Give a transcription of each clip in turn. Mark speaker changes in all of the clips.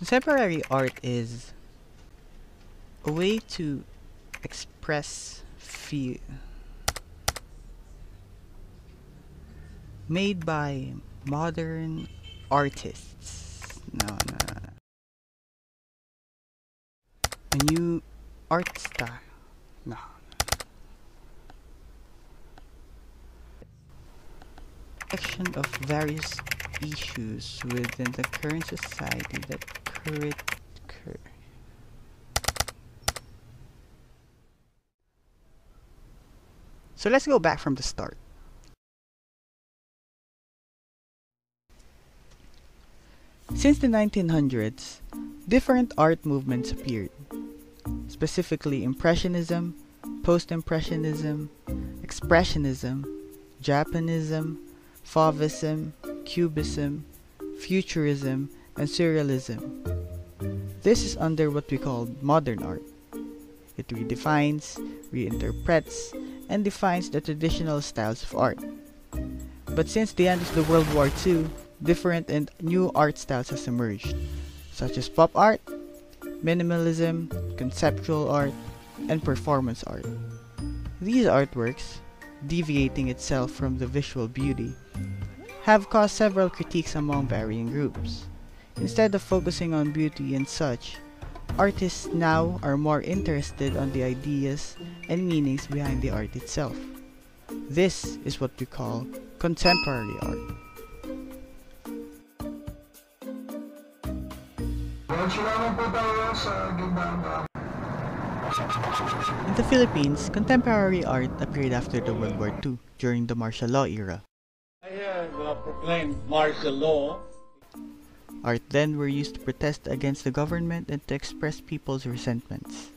Speaker 1: Contemporary art is a way to express feel made by modern artists. No. A new art style. No. Section of various issues within the current society that So let's go back from the start. Since the 1900s, different art movements appeared, specifically Impressionism, Post-Impressionism, Expressionism, Japanism, Fauvism, Cubism, Futurism, and Surrealism. This is under what we call modern art. It redefines, reinterprets, and defines the traditional styles of art. But since the end of the World War II, different and new art styles has emerged, such as pop art, minimalism, conceptual art, and performance art. These artworks, deviating itself from the visual beauty, have caused several critiques among varying groups. Instead of focusing on beauty and such, artists now are more interested on the ideas and meanings behind the art itself. This is what we call contemporary art. In the Philippines, contemporary art appeared after the World War II, during the martial law era.
Speaker 2: I have proclaimed martial law.
Speaker 1: Art then were used to protest against the government and to express people's resentments.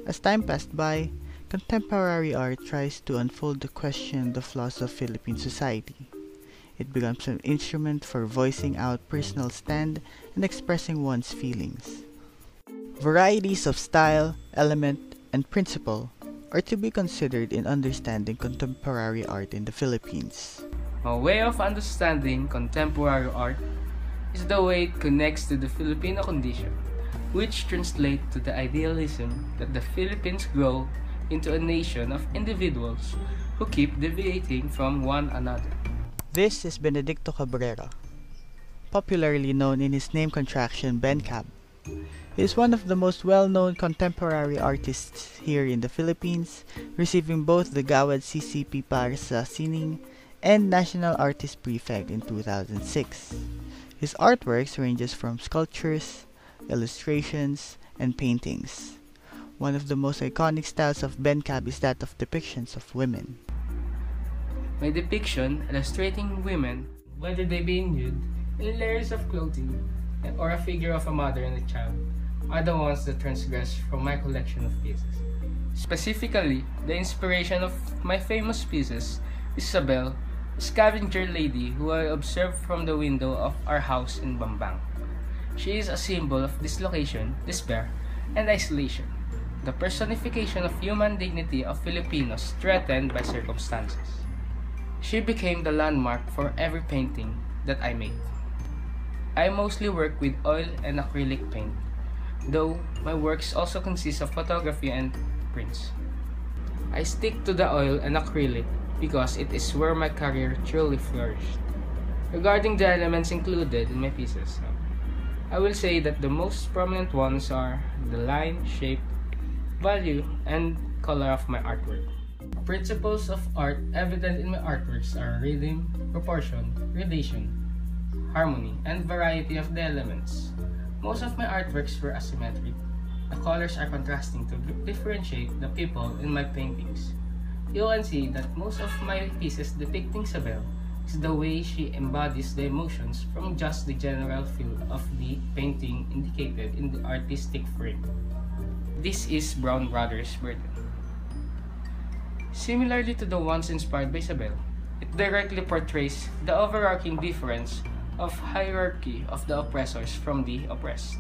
Speaker 1: As time passed by, contemporary art tries to unfold the question the flaws of Philippine society. It becomes an instrument for voicing out personal stand and expressing one's feelings. Varieties of style, element, and principle are to be considered in understanding contemporary art in the Philippines.
Speaker 3: A way of understanding contemporary art is the way it connects to the Filipino condition, which translates to the idealism that the Philippines grow into a nation of individuals who keep deviating from one another.
Speaker 1: This is Benedicto Cabrera, popularly known in his name contraction BenCab. He is one of the most well-known contemporary artists here in the Philippines, receiving both the Gawad CCP para sa Sining and National Artist Prefect in 2006. His artworks ranges from sculptures, illustrations, and paintings. One of the most iconic styles of BenCab is that of depictions of women.
Speaker 3: My depiction illustrating women, whether they be nude, in layers of clothing, or a figure of a mother and a child, are the ones that transgress from my collection of pieces. Specifically, the inspiration of my famous pieces is Isabel, a scavenger lady who I observed from the window of our house in Bambang. She is a symbol of dislocation, despair, and isolation, the personification of human dignity of Filipinos threatened by circumstances. She became the landmark for every painting that I made. I mostly work with oil and acrylic paint, though my works also consist of photography and prints. I stick to the oil and acrylic because it is where my career truly flourished. Regarding the elements included in my pieces, I will say that the most prominent ones are the line, shape, value, and color of my artwork. Principles of art evident in my artworks are rhythm, proportion, gradation, harmony, and variety of the elements. Most of my artworks were asymmetric. The colors are contrasting to differentiate the people in my paintings. You can see that most of my pieces depicting Isabel is the way she embodies the emotions from just the general feel of the painting indicated in the artistic frame. This is Brown Brothers' Burden. Similarly to the ones inspired by Isabel, it directly portrays the overarching difference of hierarchy of the oppressors from the oppressed.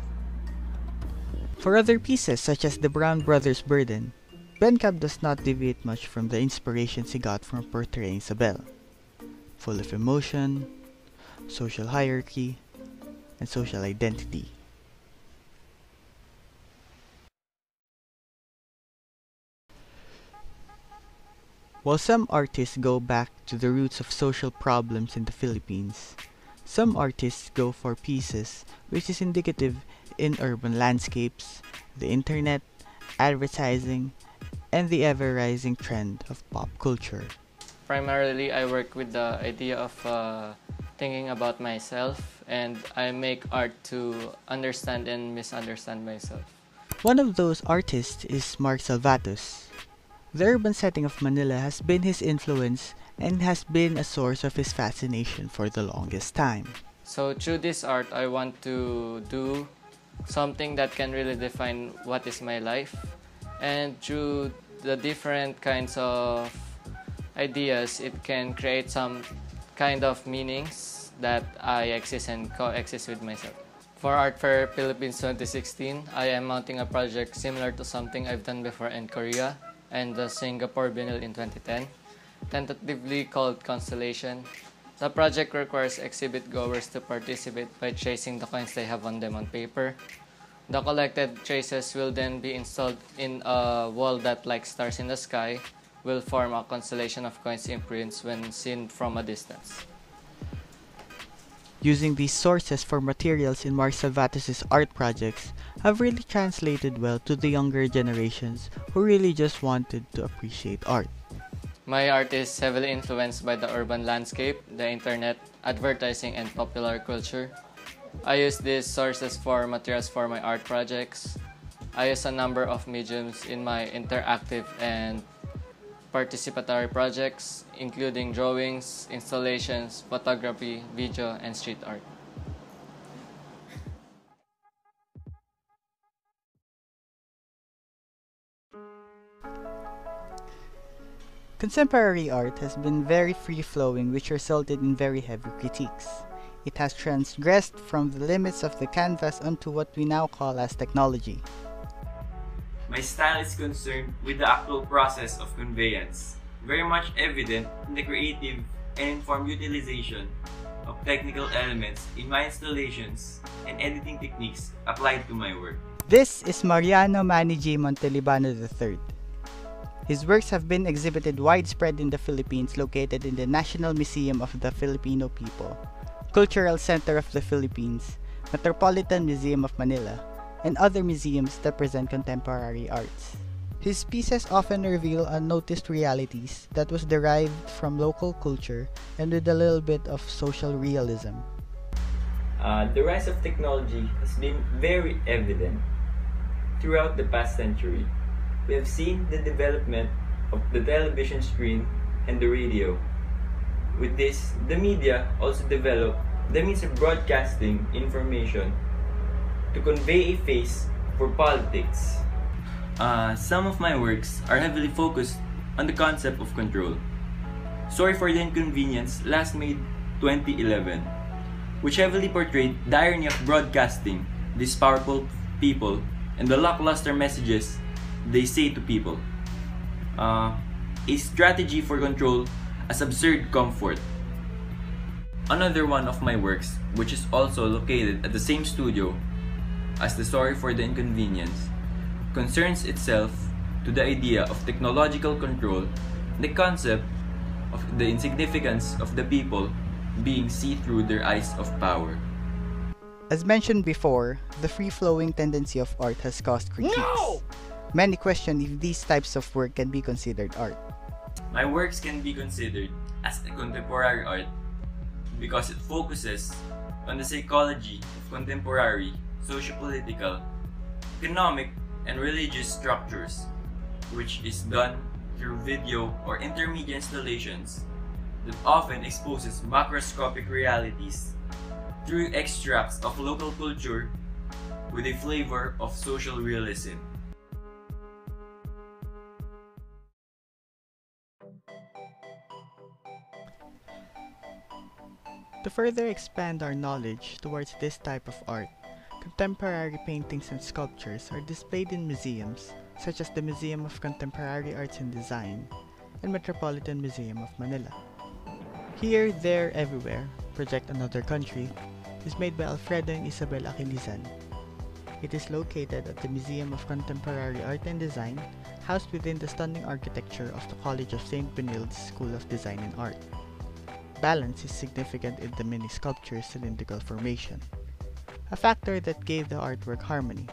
Speaker 1: For other pieces such as the Brown Brothers' Burden, BenCab does not deviate much from the inspirations he got from portraying Isabel, full of emotion, social hierarchy, and social identity. While some artists go back to the roots of social problems in the Philippines, some artists go for pieces which is indicative in urban landscapes, the internet, advertising, and the ever-rising trend of pop culture.
Speaker 4: Primarily, I work with the idea of thinking about myself, and I make art to understand and misunderstand myself.
Speaker 1: One of those artists is Mark Salvatos. The urban setting of Manila has been his influence and has been a source of his fascination for the longest time.
Speaker 4: So through this art, I want to do something that can really define what is my life, and through the different kinds of ideas, it can create some kind of meanings that I exist and coexist with myself. For Art Fair Philippines 2016, I am mounting a project similar to something I've done before in Korea and the Singapore Biennial in 2010, tentatively called Constellation. The project requires exhibit goers to participate by tracing the coins they have on them on paper. The collected traces will then be installed in a wall that, like stars in the sky, will form a constellation of coins imprints when seen from a distance.
Speaker 1: Using these sources for materials in Mark Salvatos' art projects have really translated well to the younger generations who really just wanted to appreciate art.
Speaker 4: My art is heavily influenced by the urban landscape, the internet, advertising, and popular culture. I use these sources for materials for my art projects. I use a number of mediums in my interactive and participatory projects, including drawings, installations, photography, video, and street art.
Speaker 1: Contemporary art has been very free-flowing, which resulted in very heavy critiques. It has transgressed from the limits of the canvas onto what we now call as technology.
Speaker 5: My style is concerned with the actual process of conveyance, very much evident in the creative and informed utilization of technical elements in my installations and editing techniques applied to my work.
Speaker 1: This is Mariano Manny J. Montelibano III. His works have been exhibited widespread in the Philippines, located in the National Museum of the Filipino People, Cultural Center of the Philippines, Metropolitan Museum of Manila, and other museums that present contemporary arts. His pieces often reveal unnoticed realities that was derived from local culture and with a little bit of social realism.
Speaker 5: The rise of technology has been very evident throughout the past century. We have seen the development of the television screen and the radio. With this, the media also developed the means of broadcasting information to convey a face for politics. Some of my works are heavily focused on the concept of control. Sorry for the Inconvenience, last made 2011, which heavily portrayed the irony of broadcasting these powerful people and the lackluster messages they say to people. A strategy for control as absurd comfort. Another one of my works, which is also located at the same studio as the Sorry for the Inconvenience, concerns itself to the idea of technological control, the concept of the insignificance of the people being seen through their eyes of power.
Speaker 1: As mentioned before, the free-flowing tendency of art has caused critiques. No! Many question if these types of work can be considered art.
Speaker 5: My works can be considered as a contemporary art because it focuses on the psychology of contemporary socio-political, economic, and religious structures, which is done through video or intermedia installations that often exposes macroscopic realities through extracts of local culture with a flavor of social realism.
Speaker 1: To further expand our knowledge towards this type of art, contemporary paintings and sculptures are displayed in museums such as the Museum of Contemporary Arts and Design and Metropolitan Museum of Manila. Here, There, Everywhere, Project Another Country is made by Alfredo and Isabel Aquilizan. It is located at the Museum of Contemporary Art and Design, housed within the stunning architecture of the College of St. Benilde's School of Design and Art. Balance is significant in the mini sculpture's cylindrical formation, a factor that gave the artwork harmony.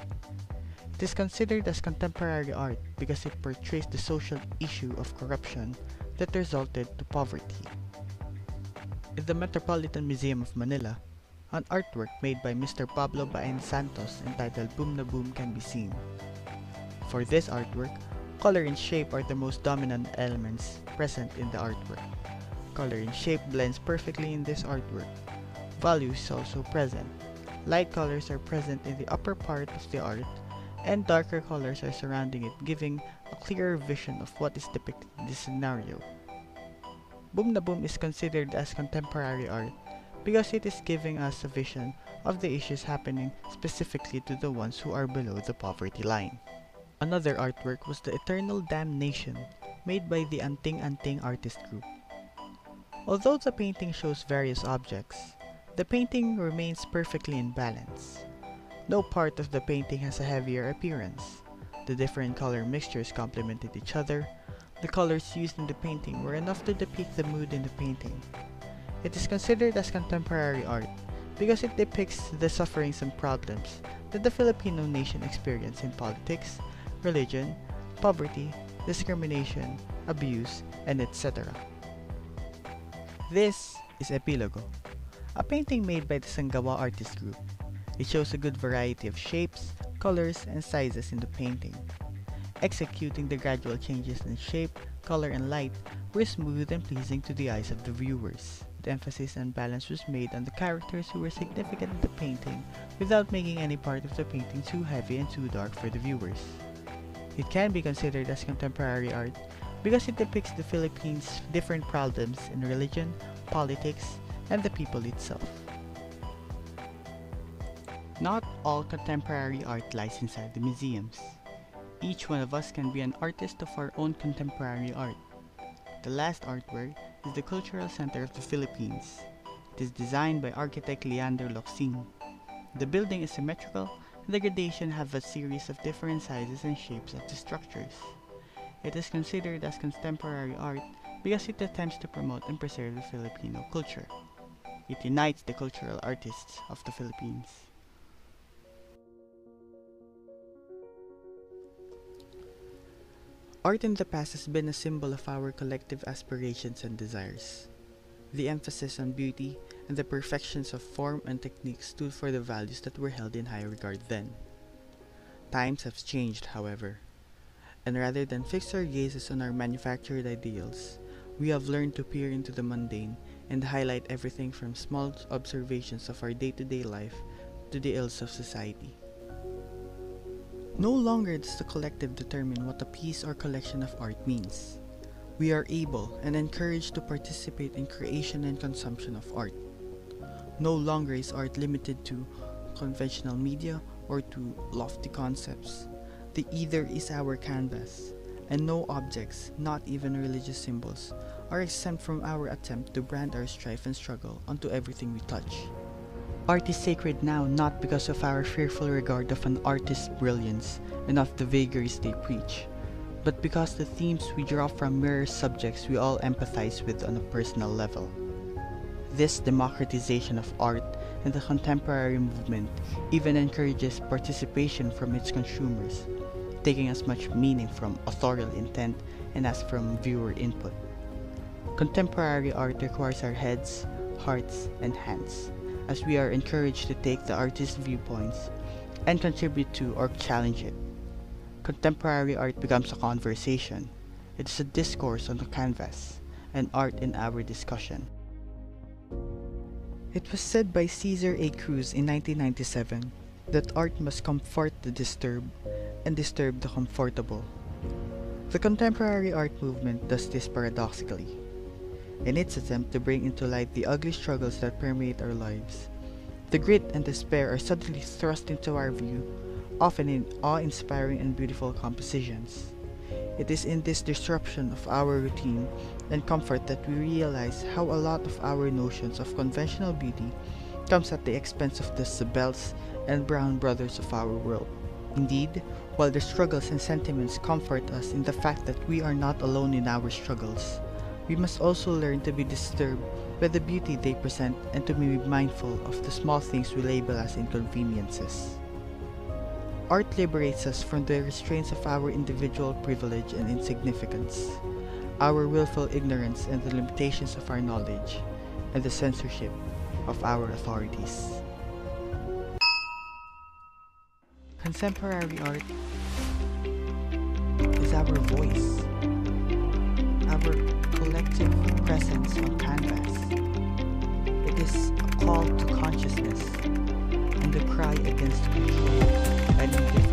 Speaker 1: It is considered as contemporary art because it portrays the social issue of corruption that resulted to poverty. In the Metropolitan Museum of Manila, an artwork made by Mr. Pablo Baen Santos entitled Boom na Boom can be seen. For this artwork, color and shape are the most dominant elements present in the artwork. Color and shape blends perfectly in this artwork. Value is also present. Light colors are present in the upper part of the art, and darker colors are surrounding it, giving a clearer vision of what is depicted in this scenario. Boom na Boom is considered as contemporary art because it is giving us a vision of the issues happening specifically to the ones who are below the poverty line. Another artwork was The Eternal Damnation, made by the Anting Anting artist group. Although the painting shows various objects, the painting remains perfectly in balance. No part of the painting has a heavier appearance. The different color mixtures complemented each other. The colors used in the painting were enough to depict the mood in the painting. It is considered as contemporary art because it depicts the sufferings and problems that the Filipino nation experienced in politics, religion, poverty, discrimination, abuse, and etc. This is Epilogo, a painting made by the Sanggawa artist group. It shows a good variety of shapes, colors, and sizes in the painting. Executing the gradual changes in shape, color, and light were smooth and pleasing to the eyes of the viewers. The emphasis and balance was made on the characters who were significant in the painting without making any part of the painting too heavy and too dark for the viewers. It can be considered as contemporary art because it depicts the Philippines' different problems in religion, politics, and the people itself. Not all contemporary art lies inside the museums. Each one of us can be an artist of our own contemporary art. The last artwork is the Cultural Center of the Philippines. It is designed by architect Leandro Locsin. The building is symmetrical, and the gradation have a series of different sizes and shapes of the structures. It is considered as contemporary art because it attempts to promote and preserve the Filipino culture. It unites the cultural artists of the Philippines. Art in the past has been a symbol of our collective aspirations and desires. The emphasis on beauty and the perfections of form and technique stood for the values that were held in high regard then. Times have changed, however, and rather than fix our gazes on our manufactured ideals, we have learned to peer into the mundane and highlight everything from small observations of our day-to-day life to the ills of society. No longer does the collective determine what a piece or collection of art means. We are able and encouraged to participate in creation and consumption of art. No longer is art limited to conventional media or to lofty concepts. The ether is our canvas, and no objects, not even religious symbols, are exempt from our attempt to brand our strife and struggle onto everything we touch. Art is sacred now not because of our fearful regard of an artist's brilliance and of the vagaries they preach, but because the themes we draw from mirror subjects we all empathize with on a personal level. This democratization of art and the contemporary movement even encourages participation from its consumers, taking as much meaning from authorial intent and as from viewer input. Contemporary art requires our heads, hearts, and hands, as we are encouraged to take the artist's viewpoints and contribute to or challenge it. Contemporary art becomes a conversation. It is a discourse on the canvas, and art in our discussion. It was said by Cesar A. Cruz in 1997 that art must comfort the disturbed and disturb the comfortable. The contemporary art movement does this paradoxically. In its attempt to bring into light the ugly struggles that permeate our lives, the grit and despair are suddenly thrust into our view, often in awe-inspiring and beautiful compositions. It is in this disruption of our routine and comfort that we realize how a lot of our notions of conventional beauty comes at the expense of the Sabelles and Brown brothers of our world. Indeed, while their struggles and sentiments comfort us in the fact that we are not alone in our struggles, we must also learn to be disturbed by the beauty they present and to be mindful of the small things we label as inconveniences. Art liberates us from the restraints of our individual privilege and insignificance, our willful ignorance and the limitations of our knowledge, and the censorship of our authorities. Contemporary art is our voice, our collective presence on canvas. It is a call to consciousness and a cry against control and indifference.